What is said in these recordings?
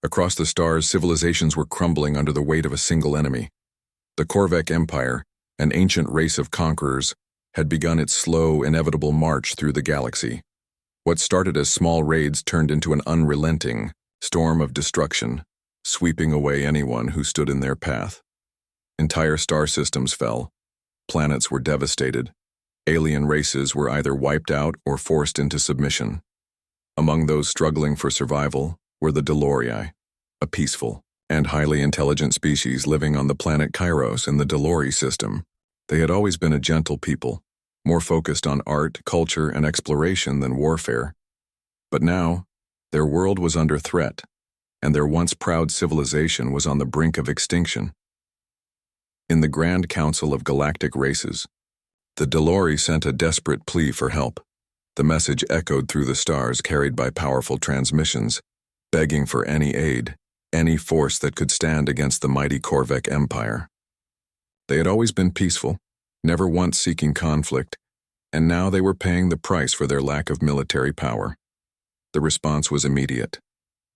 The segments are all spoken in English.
Across the stars, civilizations were crumbling under the weight of a single enemy. The Korvek Empire, an ancient race of conquerors, had begun its slow, inevitable march through the galaxy. What started as small raids turned into an unrelenting storm of destruction, sweeping away anyone who stood in their path. Entire star systems fell. Planets were devastated. Alien races were either wiped out or forced into submission. Among those struggling for survival were the Delorii, a peaceful and highly intelligent species living on the planet Kairos in the Delori system. They had always been a gentle people, more focused on art, culture, and exploration than warfare. But now, their world was under threat, and their once proud civilization was on the brink of extinction. In the Grand Council of Galactic Races, the Delori sent a desperate plea for help. The message echoed through the stars, carried by powerful transmissions, begging for any aid, any force that could stand against the mighty Korvek Empire. They had always been peaceful, never once seeking conflict, and now they were paying the price for their lack of military power. The response was immediate,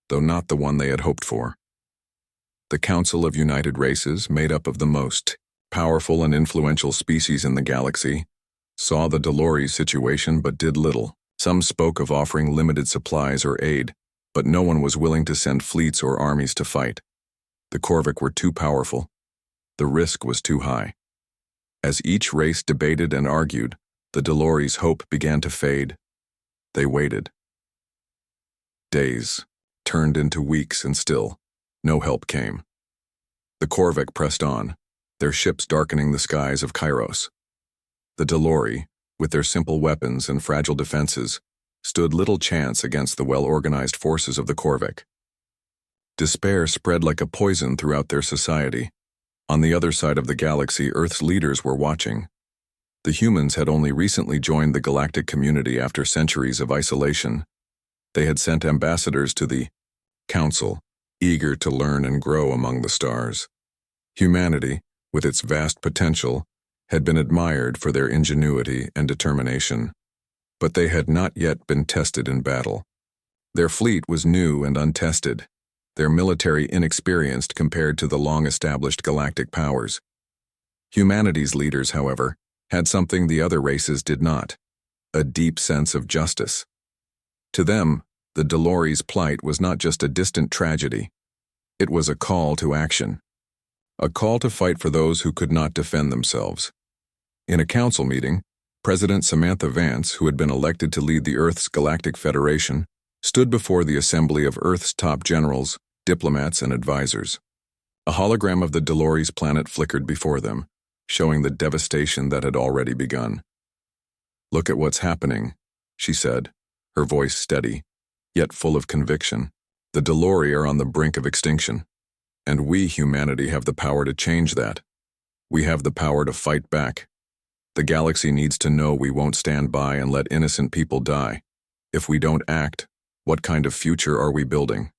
though not the one they had hoped for. The Council of United Races, made up of the most powerful and influential species in the galaxy, saw the Delori situation but did little. Some spoke of offering limited supplies or aid, but no one was willing to send fleets or armies to fight. The Korvek were too powerful. The risk was too high. As each race debated and argued, the Delori's hope began to fade. They waited. Days turned into weeks, and still, no help came. The Korvek pressed on, their ships darkening the skies of Kairos. The Delori, with their simple weapons and fragile defenses, stood little chance against the well-organized forces of the Korvek. Despair spread like a poison throughout their society. On the other side of the galaxy, Earth's leaders were watching. The humans had only recently joined the galactic community after centuries of isolation. They had sent ambassadors to the Council, eager to learn and grow among the stars. Humanity, with its vast potential, had been admired for their ingenuity and determination, but they had not yet been tested in battle. Their fleet was new and untested, their military inexperienced compared to the long-established galactic powers. Humanity's leaders, however, had something the other races did not: a deep sense of justice. To them, the Delori's plight was not just a distant tragedy. It was a call to action, a call to fight for those who could not defend themselves. In a council meeting, President Samantha Vance, who had been elected to lead the Earth's Galactic Federation, stood before the assembly of Earth's top generals, diplomats, and advisors. A hologram of the Delori's planet flickered before them, showing the devastation that had already begun. "Look at what's happening," she said, her voice steady, yet full of conviction. "The Delori are on the brink of extinction, and we, humanity, have the power to change that. We have the power to fight back. The galaxy needs to know we won't stand by and let innocent people die. If we don't act, what kind of future are we building?"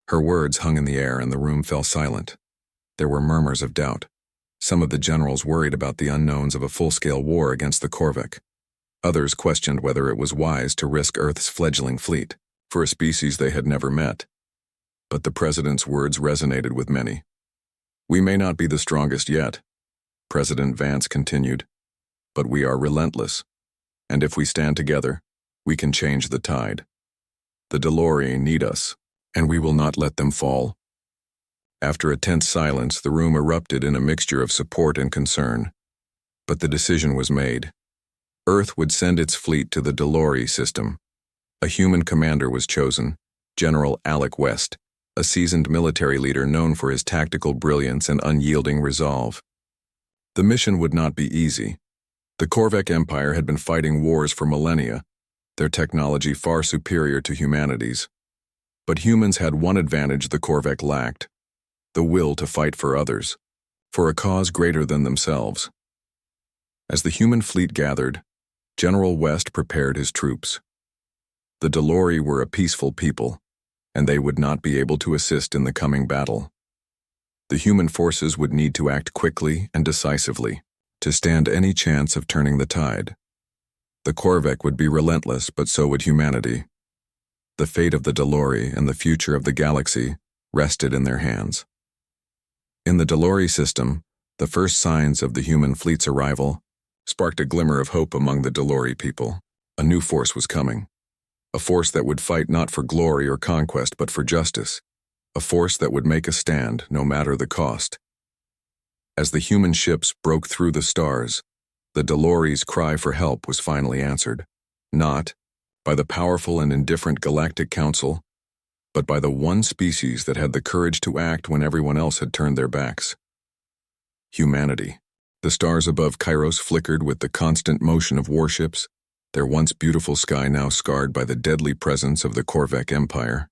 Her words hung in the air, and the room fell silent. There were murmurs of doubt. Some of the generals worried about the unknowns of a full-scale war against the Korvek. Others questioned whether it was wise to risk Earth's fledgling fleet for a species they had never met. But the president's words resonated with many. "We may not be the strongest yet," President Vance continued, "but we are relentless, and if we stand together, we can change the tide. The Delori need us, and we will not let them fall." After a tense silence, the room erupted in a mixture of support and concern. But the decision was made. Earth would send its fleet to the Delori system. A human commander was chosen, General Alec West, a seasoned military leader known for his tactical brilliance and unyielding resolve. The mission would not be easy. The Korvek Empire had been fighting wars for millennia, their technology far superior to humanity's. But humans had one advantage the Korvek lacked: the will to fight for others, for a cause greater than themselves. As the human fleet gathered, General West prepared his troops. The Delori were a peaceful people, and they would not be able to assist in the coming battle. The human forces would need to act quickly and decisively to stand any chance of turning the tide. The Korvek would be relentless, but so would humanity. The fate of the Delori and the future of the galaxy rested in their hands. In the Delori system, the first signs of the human fleet's arrival sparked a glimmer of hope among the Delori people. A new force was coming. A force that would fight not for glory or conquest but for justice. A force that would make a stand no matter the cost. As the human ships broke through the stars, the Delori's cry for help was finally answered. Not by the powerful and indifferent Galactic Council, but by the one species that had the courage to act when everyone else had turned their backs. Humanity. The stars above Kairos flickered with the constant motion of warships, their once beautiful sky now scarred by the deadly presence of the Korvek Empire.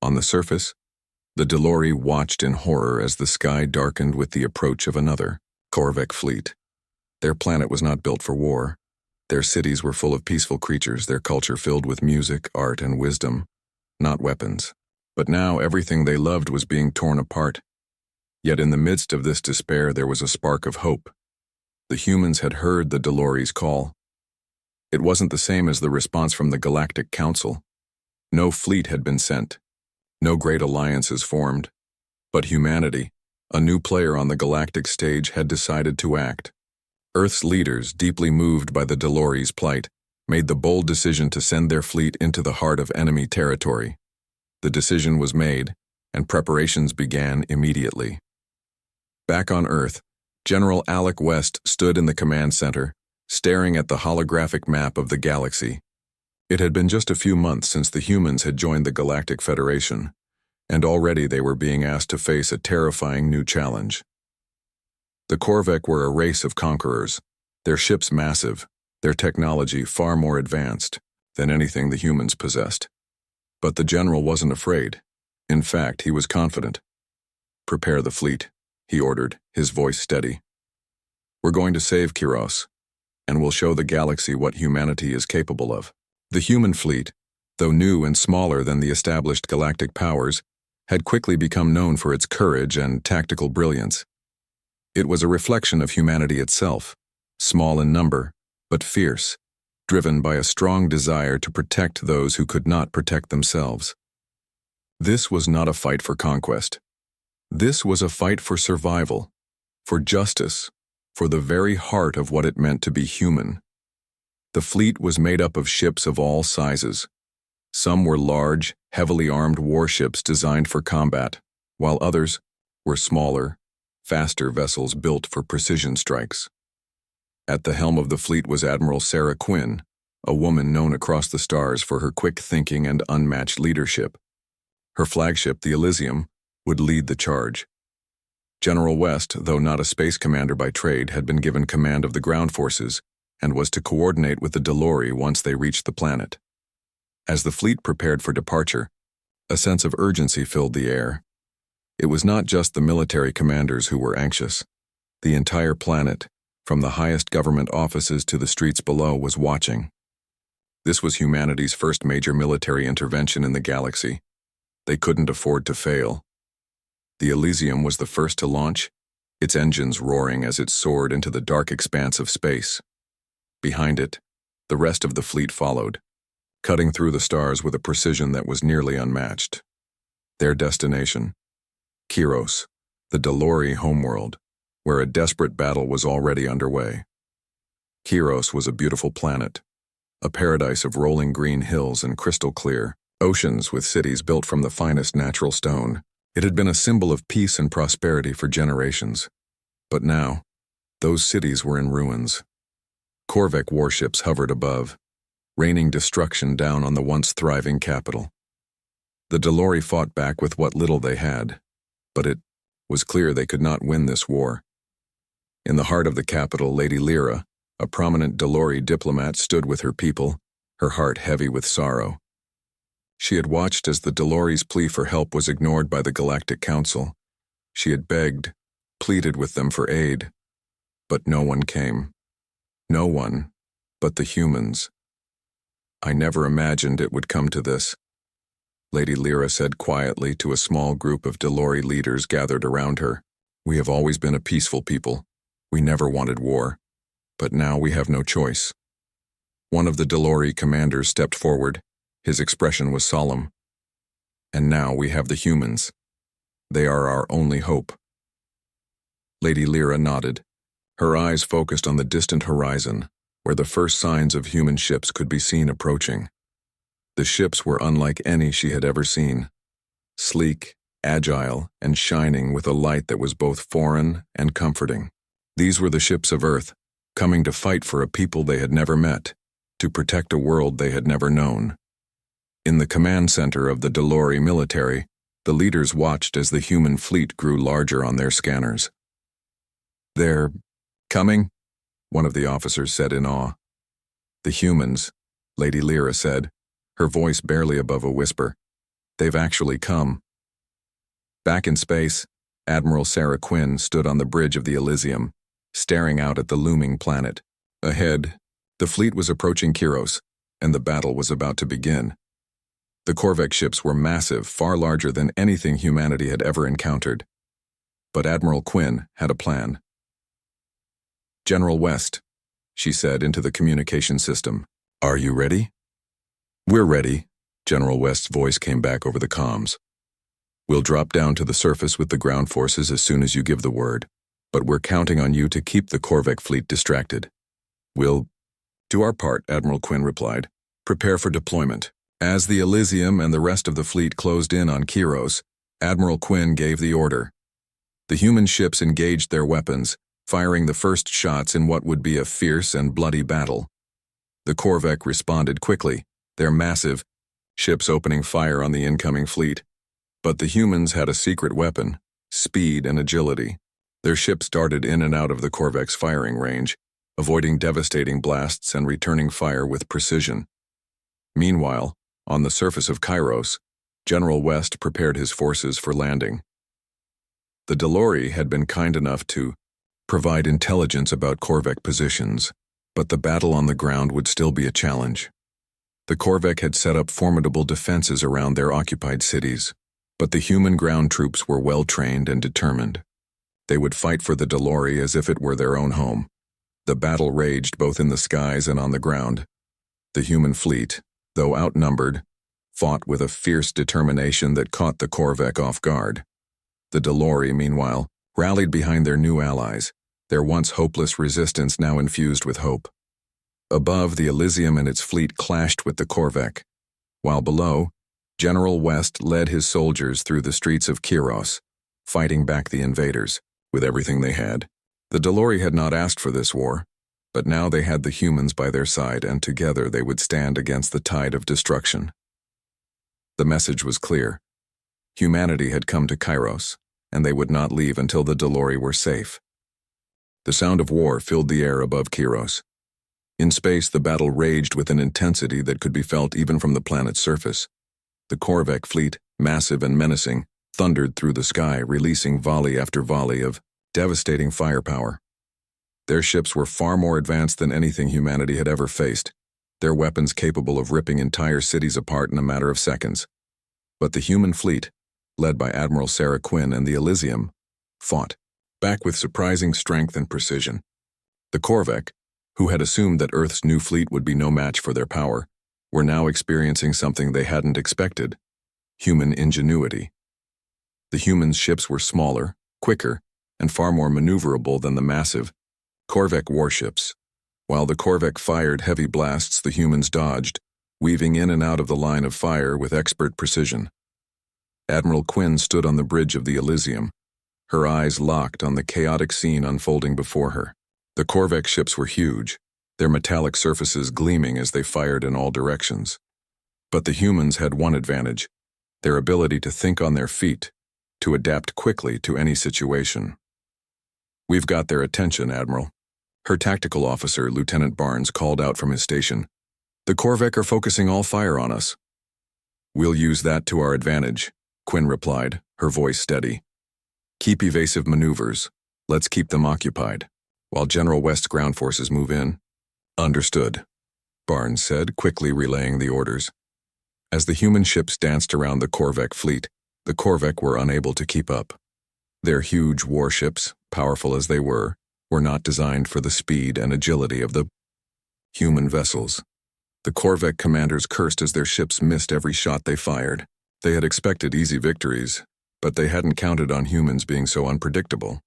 On the surface, the Delori watched in horror as the sky darkened with the approach of another Korvek fleet. Their planet was not built for war. Their cities were full of peaceful creatures, their culture filled with music, art, and wisdom, not weapons. But now everything they loved was being torn apart. Yet in the midst of this despair there was a spark of hope. The humans had heard the Delori's call. It wasn't the same as the response from the Galactic Council. No fleet had been sent. No great alliances formed. But humanity, a new player on the galactic stage, had decided to act. Earth's leaders, deeply moved by the Delori's plight, made the bold decision to send their fleet into the heart of enemy territory. The decision was made, and preparations began immediately. Back on Earth, General Alec West stood in the command center, staring at the holographic map of the galaxy. It had been just a few months since the humans had joined the Galactic Federation, and already they were being asked to face a terrifying new challenge. The Korvek were a race of conquerors, their ships massive, their technology far more advanced than anything the humans possessed. But the general wasn't afraid. In fact, he was confident. "Prepare the fleet," he ordered, his voice steady. "We're going to save Kairos, and we'll show the galaxy what humanity is capable of." The human fleet, though new and smaller than the established galactic powers, had quickly become known for its courage and tactical brilliance. It was a reflection of humanity itself, small in number, but fierce, driven by a strong desire to protect those who could not protect themselves. This was not a fight for conquest. This was a fight for survival, for justice, for the very heart of what it meant to be human. The fleet was made up of ships of all sizes. Some were large, heavily armed warships designed for combat, while others were smaller, faster vessels built for precision strikes. At the helm of the fleet was Admiral Sarah Quinn, a woman known across the stars for her quick thinking and unmatched leadership. Her flagship, the Elysium, would lead the charge. General West, though not a space commander by trade, had been given command of the ground forces and was to coordinate with the Delori once they reached the planet. As the fleet prepared for departure, a sense of urgency filled the air. It was not just the military commanders who were anxious. The entire planet, from the highest government offices to the streets below, was watching. This was humanity's first major military intervention in the galaxy. They couldn't afford to fail. The Elysium was the first to launch, its engines roaring as it soared into the dark expanse of space. Behind it, the rest of the fleet followed, cutting through the stars with a precision that was nearly unmatched. Their destination, Kairos, the Delori homeworld, where a desperate battle was already underway. Kairos was a beautiful planet, a paradise of rolling green hills and crystal clear oceans with cities built from the finest natural stone. It had been a symbol of peace and prosperity for generations. But now, those cities were in ruins. Korvek warships hovered above, raining destruction down on the once thriving capital. The Delori fought back with what little they had, but it was clear they could not win this war. In the heart of the capital, Lady Lyra, a prominent Delori diplomat, stood with her people, her heart heavy with sorrow. She had watched as the Delori's plea for help was ignored by the Galactic Council. She had begged, pleaded with them for aid, but no one came. No one but the humans. "I never imagined it would come to this," Lady Lyra said quietly to a small group of Delori leaders gathered around her. "We have always been a peaceful people. We never wanted war. But now we have no choice." One of the Delori commanders stepped forward, His expression was solemn. "And now we have the humans. They are our only hope." Lady Lyra nodded, her eyes focused on the distant horizon, where the first signs of human ships could be seen approaching. The ships were unlike any she had ever seen, sleek, agile, and shining with a light that was both foreign and comforting. These were the ships of Earth, coming to fight for a people they had never met, to protect a world they had never known. In the command center of the Delori military, the leaders watched as the human fleet grew larger on their scanners. "They're coming?" one of the officers said in awe. "The humans," Lady Lyra said, her voice barely above a whisper. "They've actually come." Back in space, Admiral Sarah Quinn stood on the bridge of the Elysium, staring out at the looming planet. Ahead, the fleet was approaching Kiros, and the battle was about to begin. The Corvette ships were massive, far larger than anything humanity had ever encountered. But Admiral Quinn had a plan. "General West," she said into the communication system, "are you ready?" "We're ready," General West's voice came back over the comms. "We'll drop down to the surface with the ground forces as soon as you give the word, but we're counting on you to keep the Corvette fleet distracted." "We'll do our part," Admiral Quinn replied. "Prepare for deployment." As the Elysium and the rest of the fleet closed in on Kiros, Admiral Quinn gave the order. The human ships engaged their weapons, firing the first shots in what would be a fierce and bloody battle. The Corvette responded quickly, their massive ships opening fire on the incoming fleet. But the humans had a secret weapon: speed and agility. Their ships darted in and out of the Corvette's firing range, avoiding devastating blasts and returning fire with precision. Meanwhile, on the surface of Kiros, General West prepared his forces for landing. The Delori had been kind enough to provide intelligence about Corvette positions, but the battle on the ground would still be a challenge. The Corvette had set up formidable defenses around their occupied cities, but the human ground troops were well-trained and determined. They would fight for the Delori as if it were their own home. The battle raged both in the skies and on the ground. The human fleet, though outnumbered, fought with a fierce determination that caught the Corvette off guard. The Delori, meanwhile, rallied behind their new allies, their once hopeless resistance now infused with hope. Above, the Elysium and its fleet clashed with the Corvette, while below, General West led his soldiers through the streets of Kiros, fighting back the invaders with everything they had. The Delori had not asked for this war, but now they had the humans by their side, and together they would stand against the tide of destruction. The message was clear. Humanity had come to Kiros, and they would not leave until the Delori were safe. The sound of war filled the air above Kiros. In space, the battle raged with an intensity that could be felt even from the planet's surface. The Corvette fleet, massive and menacing, thundered through the sky, releasing volley after volley of devastating firepower. Their ships were far more advanced than anything humanity had ever faced, their weapons capable of ripping entire cities apart in a matter of seconds. But the human fleet, led by Admiral Sarah Quinn and the Elysium, fought back with surprising strength and precision. The Corvette, who had assumed that Earth's new fleet would be no match for their power, were now experiencing something they hadn't expected: human ingenuity. The humans' ships were smaller, quicker, and far more maneuverable than the massive Corvette warships. While the Corvette fired heavy blasts, the humans dodged, weaving in and out of the line of fire with expert precision. Admiral Quinn stood on the bridge of the Elysium, her eyes locked on the chaotic scene unfolding before her. The Corvette ships were huge, their metallic surfaces gleaming as they fired in all directions. But the humans had one advantage: their ability to think on their feet, to adapt quickly to any situation. "We've got their attention, Admiral," her tactical officer, Lieutenant Barnes, called out from his station. "The Corvette are focusing all fire on us." "We'll use that to our advantage," Quinn replied, her voice steady. "Keep evasive maneuvers. Let's keep them occupied, while General West's ground forces move in." "Understood," Barnes said, quickly relaying the orders. As the human ships danced around the Corvette fleet, the Corvette were unable to keep up. Their huge warships, powerful as they were not designed for the speed and agility of the human vessels. The Corvette commanders cursed as their ships missed every shot they fired. They had expected easy victories, but they hadn't counted on humans being so unpredictable.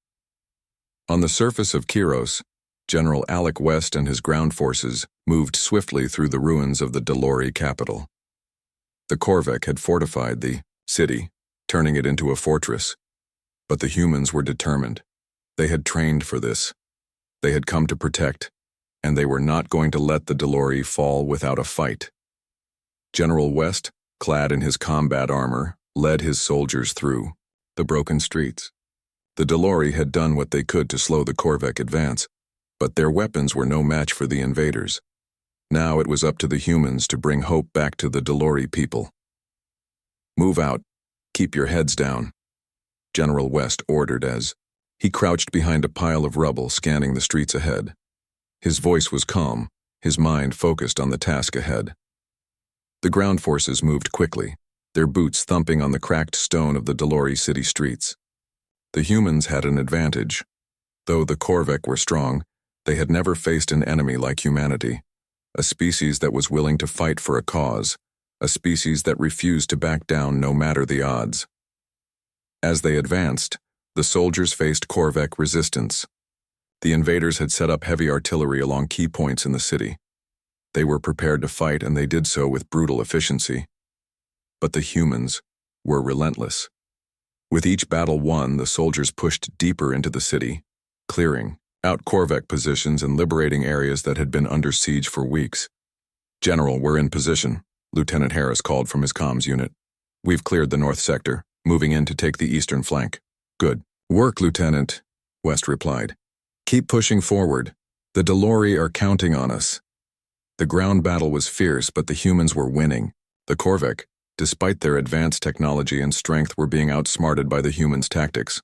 On the surface of Kiros, General Alec West and his ground forces moved swiftly through the ruins of the Delori capital. The Corvette had fortified the city, turning it into a fortress. But the humans were determined. They had trained for this. They had come to protect, and they were not going to let the Delori fall without a fight. General West, clad in his combat armor, led his soldiers through the broken streets. The Delori had done what they could to slow the Corvette advance, but their weapons were no match for the invaders. Now it was up to the humans to bring hope back to the Delori people. "Move out. Keep your heads down," General West ordered as he crouched behind a pile of rubble scanning the streets ahead. His voice was calm, his mind focused on the task ahead. The ground forces moved quickly, their boots thumping on the cracked stone of the Delori city streets. The humans had an advantage. Though the Corvette were strong, they had never faced an enemy like humanity, a species that was willing to fight for a cause, a species that refused to back down no matter the odds. As they advanced, the soldiers faced Corvette resistance. The invaders had set up heavy artillery along key points in the city. They were prepared to fight, and they did so with brutal efficiency. But the humans were relentless. With each battle won, the soldiers pushed deeper into the city, clearing out Corvette positions and liberating areas that had been under siege for weeks. "General, we're in position," Lieutenant Harris called from his comms unit. "We've cleared the north sector, moving in to take the eastern flank." "Good work, Lieutenant," West replied. "Keep pushing forward. The Delori are counting on us." The ground battle was fierce, but the humans were winning. The Corvette, despite their advanced technology and strength, were being outsmarted by the humans' tactics.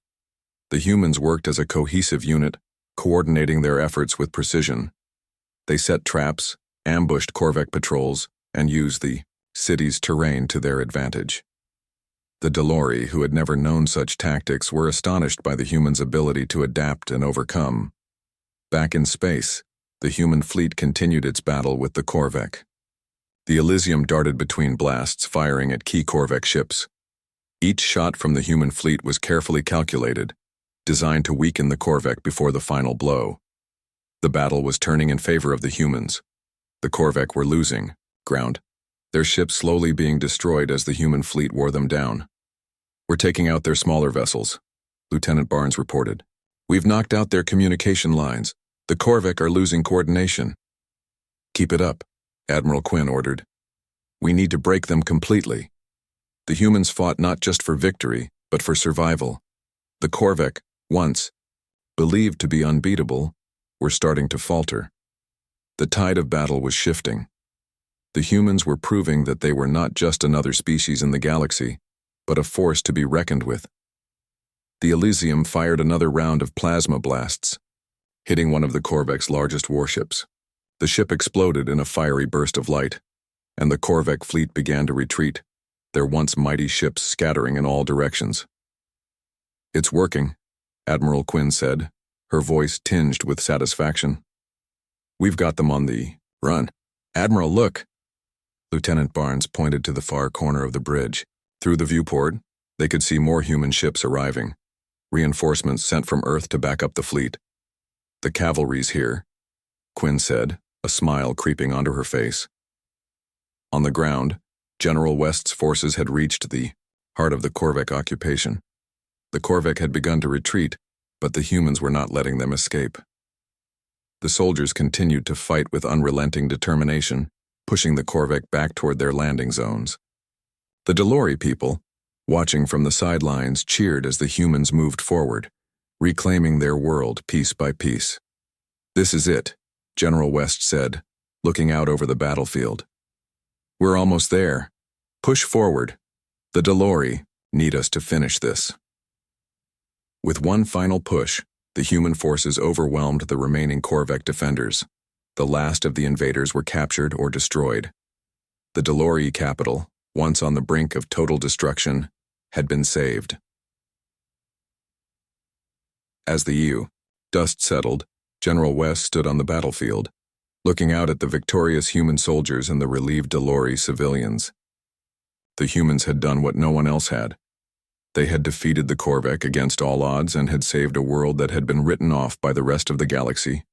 The humans worked as a cohesive unit, coordinating their efforts with precision. They set traps, ambushed Corvette patrols, and used the city's terrain to their advantage. The Delori, who had never known such tactics, were astonished by the humans' ability to adapt and overcome. Back in space, the human fleet continued its battle with the Corvette. The Elysium darted between blasts, firing at key Corvette ships. Each shot from the human fleet was carefully calculated, designed to weaken the Corvette before the final blow. The battle was turning in favor of the humans. The Corvette were losing ground, their ships slowly being destroyed as the human fleet wore them down. "We're taking out their smaller vessels," Lieutenant Barnes reported. "We've knocked out their communication lines. The Corvette are losing coordination." "Keep it up," Admiral Quinn ordered. "We need to break them completely." The humans fought not just for victory, but for survival. The Corvette, once believed to be unbeatable, were starting to falter. The tide of battle was shifting. The humans were proving that they were not just another species in the galaxy, but a force to be reckoned with. The Elysium fired another round of plasma blasts, hitting one of the Corvette's largest warships. The ship exploded in a fiery burst of light, and the Corvette fleet began to retreat, their once mighty ships scattering in all directions. "It's working," Admiral Quinn said, her voice tinged with satisfaction. "We've got them on the run. Admiral, look!" Lieutenant Barnes pointed to the far corner of the bridge. Through the viewport, they could see more human ships arriving, reinforcements sent from Earth to back up the fleet. "The cavalry's here," Quinn said, a smile creeping onto her face. On the ground, General West's forces had reached the heart of the Corvette occupation. The Corvette had begun to retreat, but the humans were not letting them escape. The soldiers continued to fight with unrelenting determination, pushing the Corvette back toward their landing zones. The Delori people, watching from the sidelines, cheered as the humans moved forward, reclaiming their world piece by piece. "This is it," General West said, looking out over the battlefield. "We're almost there. Push forward. The Delori need us to finish this." With one final push, the human forces overwhelmed the remaining Corvette defenders. The last of the invaders were captured or destroyed. The Delori capital, once on the brink of total destruction, had been saved. As the dust settled, General West stood on the battlefield, looking out at the victorious human soldiers and the relieved Delori civilians. The humans had done what no one else had. They had defeated the Korvac against all odds and had saved a world that had been written off by the rest of the galaxy.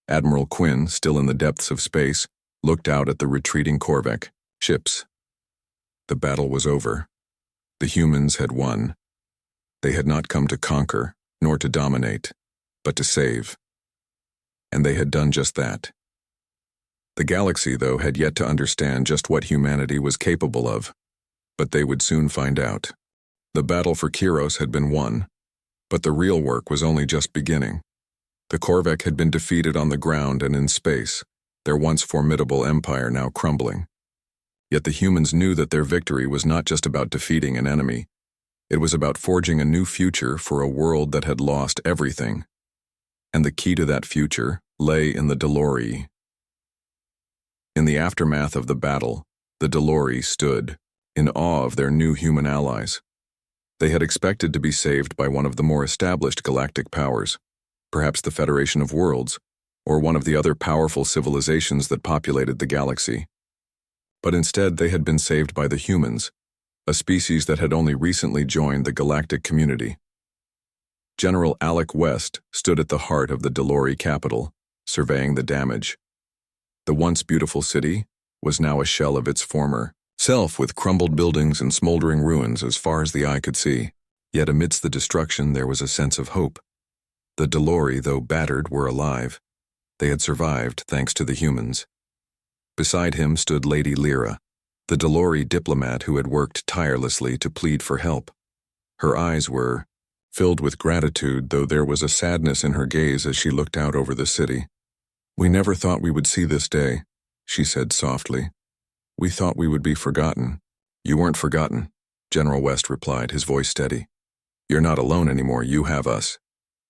Admiral Quinn, still in the depths of space, looked out at the retreating Korvac ships. The battle was over. The humans had won. They had not come to conquer, nor to dominate, but to save. And they had done just that. The galaxy, though, had yet to understand just what humanity was capable of, but they would soon find out. The battle for Kiros had been won, but the real work was only just beginning. The Korvac had been defeated on the ground and in space, their once formidable empire now crumbling. Yet the humans knew that their victory was not just about defeating an enemy. It was about forging a new future for a world that had lost everything. And the key to that future lay in the Delori. In the aftermath of the battle, the Delori stood, in awe of their new human allies. They had expected to be saved by one of the more established galactic powers, perhaps the Federation of Worlds, or one of the other powerful civilizations that populated the galaxy. But instead they had been saved by the humans, a species that had only recently joined the galactic community. General Alec West stood at the heart of the Delori capital, surveying the damage. The once beautiful city was now a shell of its former self, with crumbled buildings and smoldering ruins as far as the eye could see. Yet amidst the destruction there was a sense of hope. The Delori, though battered, were alive. They had survived thanks to the humans. Beside him stood Lady Lyra, the Delori diplomat who had worked tirelessly to plead for help. Her eyes were filled with gratitude, though there was a sadness in her gaze as she looked out over the city. "We never thought we would see this day," she said softly. "We thought we would be forgotten." "You weren't forgotten," General West replied, his voice steady. "You're not alone anymore, you have us."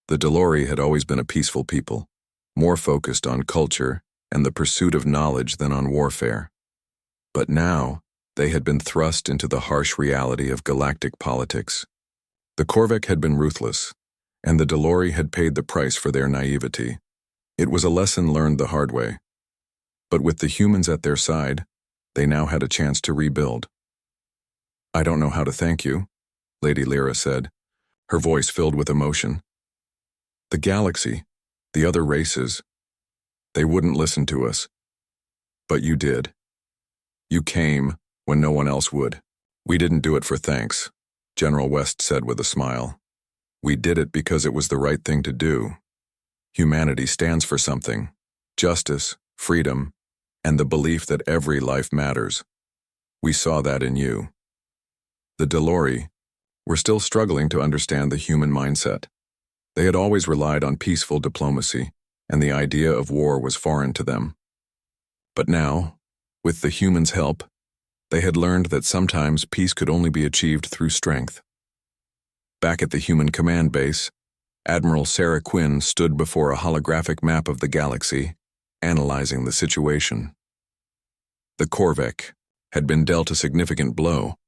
The Delori had always been a peaceful people, more focused on culture and the pursuit of knowledge than on warfare. But now, they had been thrust into the harsh reality of galactic politics. The Korvac had been ruthless, and the Delori had paid the price for their naivety. It was a lesson learned the hard way. But with the humans at their side, they now had a chance to rebuild. "I don't know how to thank you," Lady Lyra said, her voice filled with emotion. "The galaxy, the other races, they wouldn't listen to us. But you did. You came when no one else would." "We didn't do it for thanks," General West said with a smile. "We did it because it was the right thing to do. Humanity stands for something: justice, freedom, and the belief that every life matters. We saw that in you." The Delori were still struggling to understand the human mindset. They had always relied on peaceful diplomacy, and the idea of war was foreign to them. But now, with the humans' help, they had learned that sometimes peace could only be achieved through strength. Back at the human command base, Admiral Sarah Quinn stood before a holographic map of the galaxy, analyzing the situation. The Korvac had been dealt a significant blow,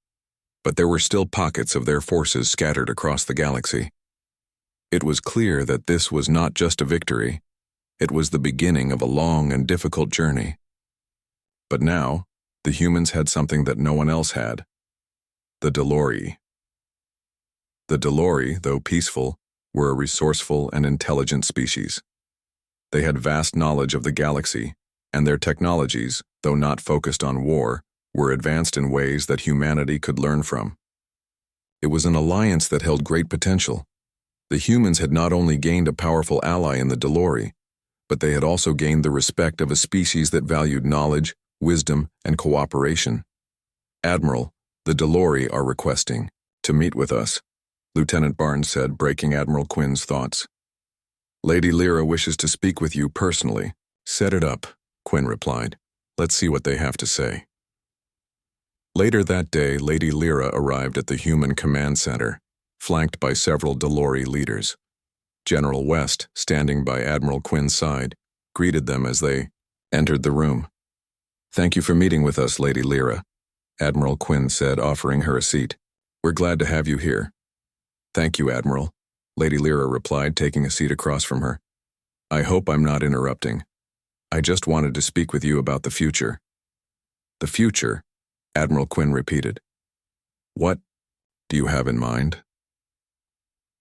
but there were still pockets of their forces scattered across the galaxy. It was clear that this was not just a victory, it was the beginning of a long and difficult journey. But now, the humans had something that no one else had: the Delori. The Delori, though peaceful, were a resourceful and intelligent species. They had vast knowledge of the galaxy, and their technologies, though not focused on war, were advanced in ways that humanity could learn from. It was an alliance that held great potential. The humans had not only gained a powerful ally in the Delori, but they had also gained the respect of a species that valued knowledge, wisdom, and cooperation. "Admiral, the Delori are requesting to meet with us," Lieutenant Barnes said, breaking Admiral Quinn's thoughts. "Lady Lyra wishes to speak with you personally." "Set it up," Quinn replied. "Let's see what they have to say." Later that day, Lady Lyra arrived at the Human Command Center, flanked by several Delori leaders. General West, standing by Admiral Quinn's side, greeted them as they entered the room. "Thank you for meeting with us, Lady Lyra," Admiral Quinn said, offering her a seat. "We're glad to have you here." "Thank you, Admiral," Lady Lyra replied, taking a seat across from her. "I hope I'm not interrupting." I just wanted to speak with you about the future. The future? Admiral Quinn repeated. What do you have in mind?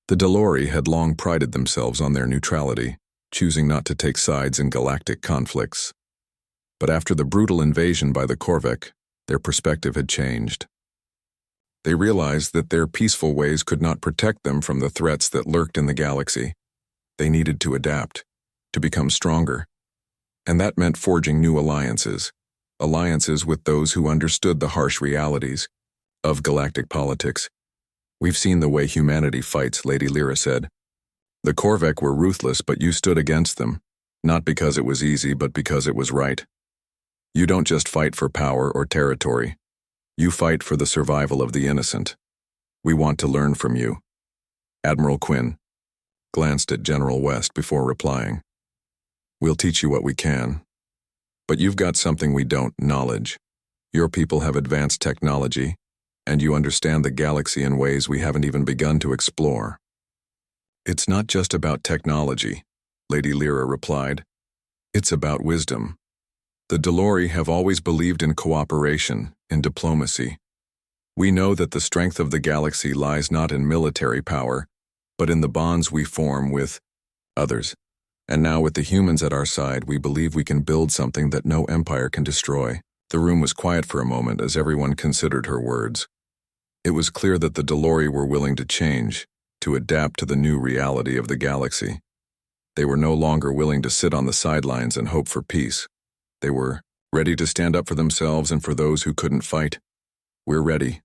The Delori had long prided themselves on their neutrality, choosing not to take sides in galactic conflicts. But after the brutal invasion by the Korvek, their perspective had changed. They realized that their peaceful ways could not protect them from the threats that lurked in the galaxy. They needed to adapt, to become stronger. And that meant forging new alliances with those who understood the harsh realities of galactic politics. We've seen the way humanity fights, Lady Lyra said. The Korvek were ruthless, but you stood against them, not because it was easy, but because it was right. You don't just fight for power or territory. You fight for the survival of the innocent. We want to learn from you. Admiral Quinn glanced at General West before replying. We'll teach you what we can. But you've got something we don't, knowledge. Your people have advanced technology, and you understand the galaxy in ways we haven't even begun to explore. It's not just about technology, Lady Lyra replied. It's about wisdom. The Delori have always believed in cooperation, in diplomacy. We know that the strength of the galaxy lies not in military power, but in the bonds we form with others. And now with the humans at our side, we believe we can build something that no empire can destroy. The room was quiet for a moment as everyone considered her words. It was clear that the Delori were willing to change, to adapt to the new reality of the galaxy. They were no longer willing to sit on the sidelines and hope for peace. They were ready to stand up for themselves and for those who couldn't fight. We're ready,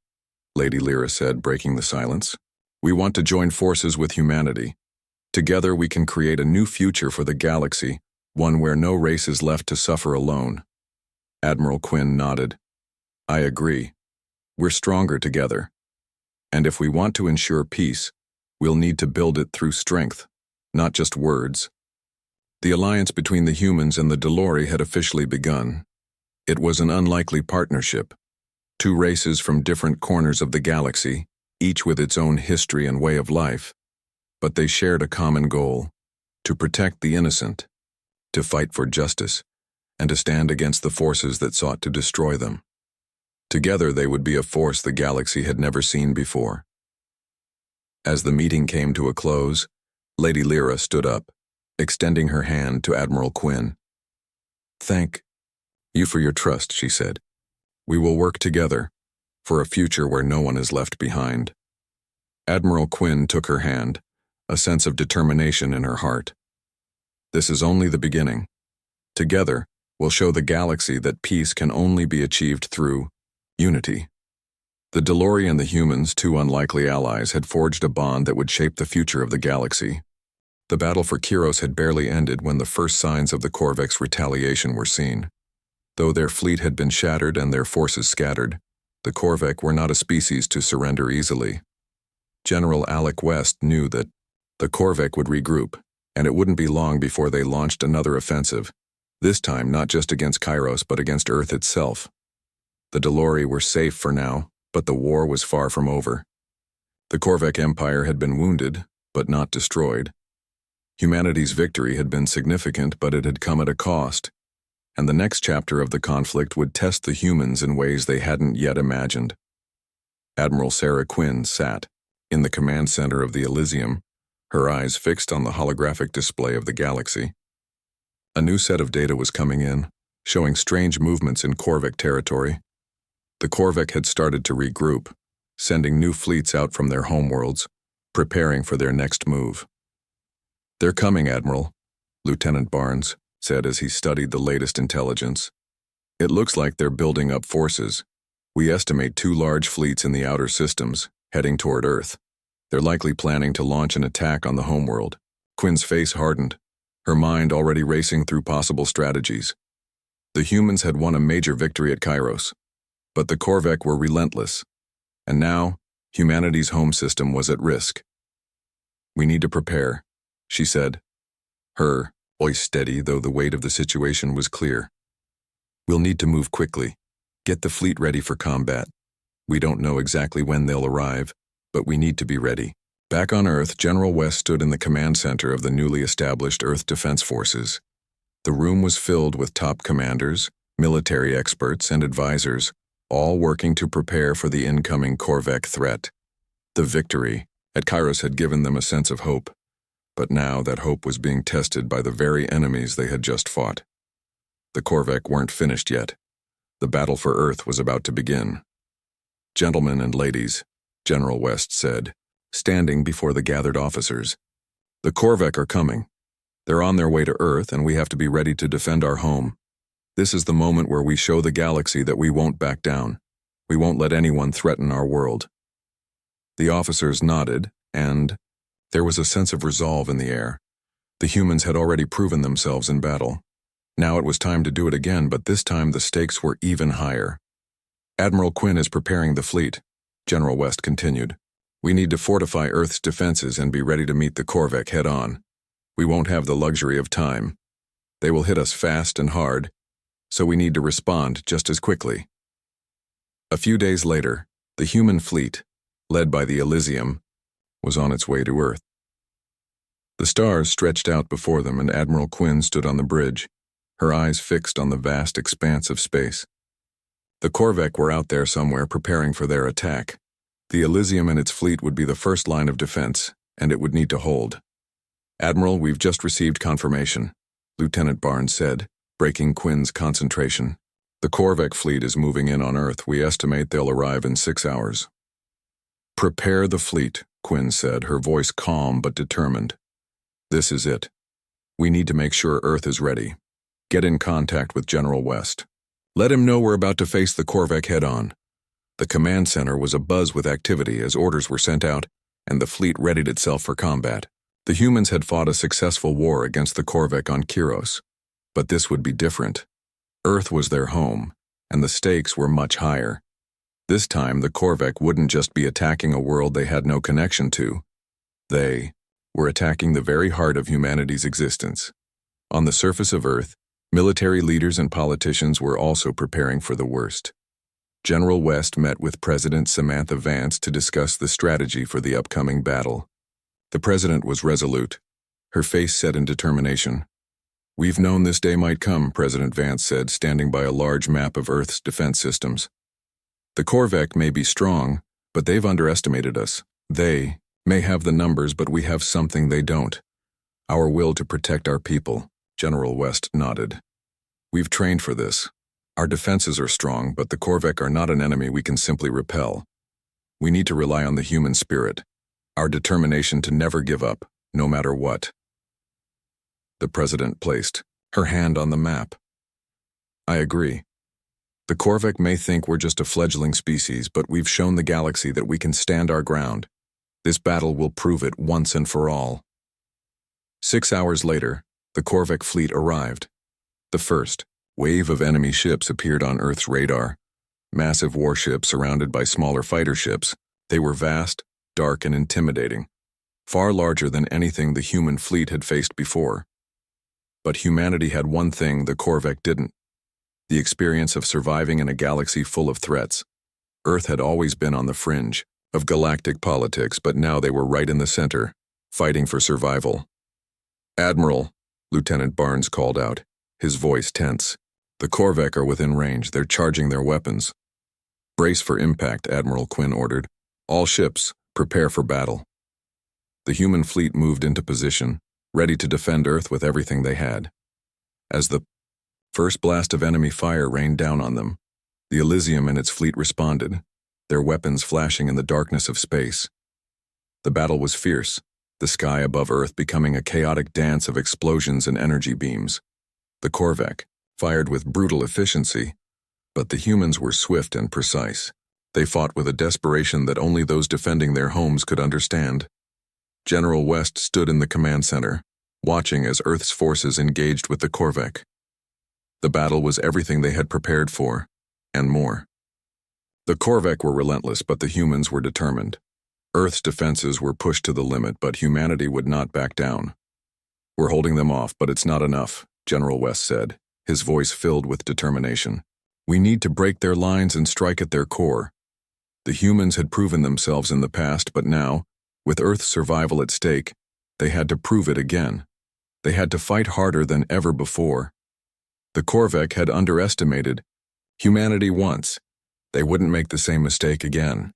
Lady Lyra said, breaking the silence. We want to join forces with humanity. Together we can create a new future for the galaxy, one where no race is left to suffer alone. Admiral Quinn nodded. I agree. We're stronger together. And if we want to ensure peace, we'll need to build it through strength, not just words. The alliance between the humans and the Delori had officially begun. It was an unlikely partnership. Two races from different corners of the galaxy, each with its own history and way of life. But they shared a common goal: to protect the innocent, to fight for justice, and to stand against the forces that sought to destroy them. Together they would be a force the galaxy had never seen before. As the meeting came to a close, Lady Lyra stood up, extending her hand to Admiral Quinn. Thank you for your trust, she said. We will work together for a future where no one is left behind. Admiral Quinn took her hand, a sense of determination in her heart. This is only the beginning. Together, we'll show the galaxy that peace can only be achieved through unity. The Delori and the humans, two unlikely allies, had forged a bond that would shape the future of the galaxy. The battle for Kiros had barely ended when the first signs of the Korvek's retaliation were seen. Though their fleet had been shattered and their forces scattered, the Korvek were not a species to surrender easily. General Alec West knew that the Korvek would regroup, and it wouldn't be long before they launched another offensive, this time not just against Kiros but against Earth itself. The Delori were safe for now, but the war was far from over. The Korvek Empire had been wounded, but not destroyed. Humanity's victory had been significant, but it had come at a cost, and the next chapter of the conflict would test the humans in ways they hadn't yet imagined. Admiral Sarah Quinn sat in the command center of the Elysium, her eyes fixed on the holographic display of the galaxy. A new set of data was coming in, showing strange movements in Korvek territory. The Korvek had started to regroup, sending new fleets out from their homeworlds, preparing for their next move. They're coming, Admiral, Lieutenant Barnes said as he studied the latest intelligence. It looks like they're building up forces. We estimate 2 large fleets in the outer systems, heading toward Earth. They're likely planning to launch an attack on the homeworld. Quinn's face hardened, her mind already racing through possible strategies. The humans had won a major victory at Kiros, but the Korvek were relentless, and now humanity's home system was at risk. We need to prepare, she said, her voice steady, though the weight of the situation was clear. We'll need to move quickly, get the fleet ready for combat. We don't know exactly when they'll arrive, but we need to be ready. Back on Earth, General West stood in the command center of the newly established Earth Defense Forces. The room was filled with top commanders, military experts, and advisors, all working to prepare for the incoming Corvec threat. The victory at Kairos had given them a sense of hope, but now that hope was being tested by the very enemies they had just fought. The Corvec weren't finished yet. The battle for Earth was about to begin. "Gentlemen and ladies," General West said, standing before the gathered officers, "the Corvec are coming. They're on their way to Earth, and we have to be ready to defend our home. This is the moment where we show the galaxy that we won't back down. We won't let anyone threaten our world." The officers nodded, and there was a sense of resolve in the air. The humans had already proven themselves in battle. Now it was time to do it again, but this time the stakes were even higher. "Admiral Quinn is preparing the fleet," General West continued. "We need to fortify Earth's defenses and be ready to meet the Corvec head-on. We won't have the luxury of time. They will hit us fast and hard, so we need to respond just as quickly." A few days later, the human fleet, led by the Elysium, was on its way to Earth. The stars stretched out before them, and Admiral Quinn stood on the bridge, her eyes fixed on the vast expanse of space. The Corvec were out there somewhere preparing for their attack. The Elysium and its fleet would be the first line of defense, and it would need to hold. "Admiral, we've just received confirmation," Lieutenant Barnes said, breaking Quinn's concentration. "The Corvec fleet is moving in on Earth. We estimate they'll arrive in 6 hours. "Prepare the fleet," Quinn said, her voice calm but determined. "This is it. We need to make sure Earth is ready. Get in contact with General West. Let him know we're about to face the Corvec head-on." The command center was abuzz with activity as orders were sent out, and the fleet readied itself for combat. The humans had fought a successful war against the Corvec on Kairos, but this would be different. Earth was their home, and the stakes were much higher. This time, the Corvec wouldn't just be attacking a world they had no connection to. They were attacking the very heart of humanity's existence. On the surface of Earth, military leaders and politicians were also preparing for the worst. General West met with President Samantha Vance to discuss the strategy for the upcoming battle. The president was resolute, her face set in determination. "We've known this day might come," President Vance said, standing by a large map of Earth's defense systems. "The Corvec may be strong, but they've underestimated us. They may have the numbers, but we have something they don't. Our will to protect our people." General West nodded. "We've trained for this. Our defenses are strong, but the Corvec are not an enemy we can simply repel. We need to rely on the human spirit, our determination to never give up, no matter what." The president placed her hand on the map. "I agree. The Corvec may think we're just a fledgling species, but we've shown the galaxy that we can stand our ground. This battle will prove it once and for all." 6 hours later, the Corvec fleet arrived. The first wave of enemy ships appeared on Earth's radar. Massive warships surrounded by smaller fighter ships. They were vast, dark, and intimidating, far larger than anything the human fleet had faced before. But humanity had one thing the Corvec didn't: the experience of surviving in a galaxy full of threats. Earth had always been on the fringe of galactic politics, but now they were right in the center, fighting for survival. "Admiral," Lieutenant Barnes called out, his voice tense. "The Corvec are within range. They're charging their weapons." "Brace for impact," Admiral Quinn ordered. "All ships, prepare for battle." The human fleet moved into position, ready to defend Earth with everything they had. As the first blast of enemy fire rained down on them, the Elysium and its fleet responded, their weapons flashing in the darkness of space. The battle was fierce, the sky above Earth becoming a chaotic dance of explosions and energy beams. The Corvec fired with brutal efficiency, but the humans were swift and precise. They fought with a desperation that only those defending their homes could understand. General West stood in the command center, watching as Earth's forces engaged with the Corvec. The battle was everything they had prepared for, and more. The Corvec were relentless, but the humans were determined. Earth's defenses were pushed to the limit, but humanity would not back down. "We're holding them off, but it's not enough," General West said, his voice filled with determination. "We need to break their lines and strike at their core." The humans had proven themselves in the past, but now, with Earth's survival at stake, they had to prove it again. They had to fight harder than ever before. The Korvek had underestimated humanity once. They wouldn't make the same mistake again.